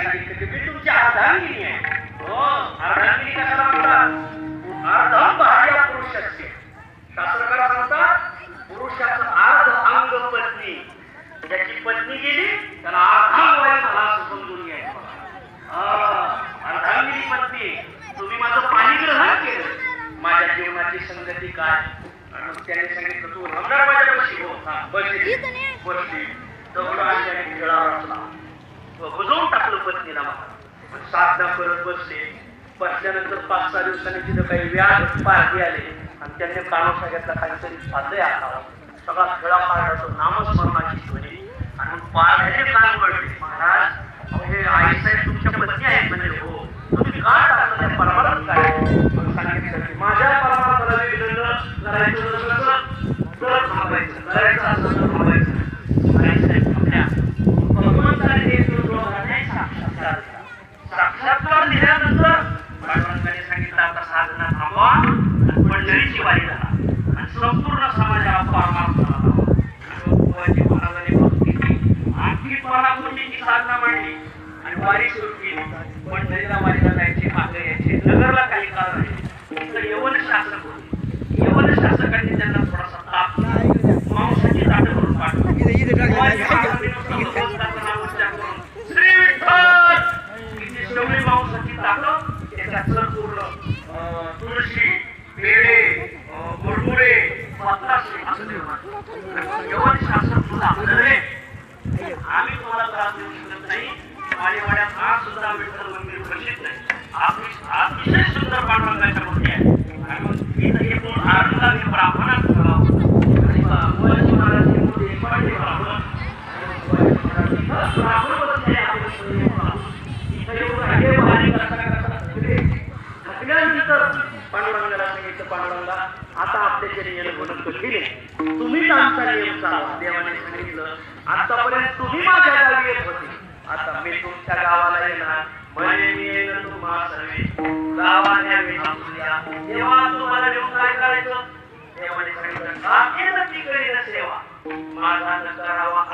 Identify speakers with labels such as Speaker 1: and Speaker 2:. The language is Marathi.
Speaker 1: सांगितलं की मी तुमची अर्धांगिनी आहे. हो, अर्धांगिनी कशाला म्हणतात? अर्धम भार्या पुरुषाची. शास्त्रकार सांगतात पुरुषाचं अर्ध अंग पत्नी. ज्याची पत्नी गेली त्याला अर्धांग वय झाला असं समजून घ्यायचं. अर्धांगिनी पत्नी, तुम्ही माझं पाणी ग्रहण केलं, माझ्या जीवनाची संगती काय? आणि त्याने सांगितलं तू रमणार माझ्यापाशी. हो, बसली बसली दगड आणि खेळा रचला, बुजवून टाकलं पत्नीला. मला साधना करत बसले. बसल्यानंतर 5-6 दिवसांनी तिथं काही व्याज पारखी आले आणि त्यांनी कानोसा घेतला, काहीतरी साधय आला. सगळा खेळा पाळण्याचं नामस्मरणाची ध्वनी आणि पाळण्याचे कान वळले. महाराज हे आईसाहेब तुमच्या पत्नी आहेत म्हणजे? हो. तुम्ही का टाकलं त्या परमार्थात काय? सांगितलं की माझ्या परमार्थाला विरुद्ध करायचं तर थांबायचं, करायचं असं तर थांबायचं. आईसाहेब थांबल्या. भगवंताने हे नाही साक्षात्कार दिल्यानंतर पांडुरंगाने सांगितलं आता साधना थांबवा, पंढरीची वारी झाला आणि संपूर्ण समाजाला परमार्थ महाराजांनी भक्ती केली. आणखी 12 कोटीची साधना मांडली आणि वारी सुरू केली. पंढरीला वारीला जायचे, मागे यायचे. नगरला काही काळ राहिले तर यवन शासक होते. यवन शासकांनी त्यांना थोडासा ताप मांसाची ताटं करून पाठवली. श्री विठ्ठल किती सगळी मांसाची ताटं, त्याच्यात संपूर्ण तुळशी, पेढे, गुरमुरे, पत्राशे असं यवन शासक तुला आम्ही तुम्हाला त्रास देऊ शकत नाही. वाड्यात आज सुद्धा विठ्ठल मंदिर प्रसिद्ध आहे. अतिशय सुंदर पांडुरंगाच्या मूर्ती आहे. इथं एकूण 8 ब्राह्मणात पांडुरंगाला सांगितलं पांडुरंगा आता आपल्या नियम केले, तुम्हीच आमचा नियम चालवा. देवाने सांगितलं आतापर्यंत तुम्ही माझ्या गावी येत होते, आता मी तुमच्या गावाला येणार. म्हणजे मी येणं तुम्हा सर्वे गावाने तेव्हा तुम्हाला नेऊन काय करायचं? देवाने सांगितलं सेवा माझा न करावा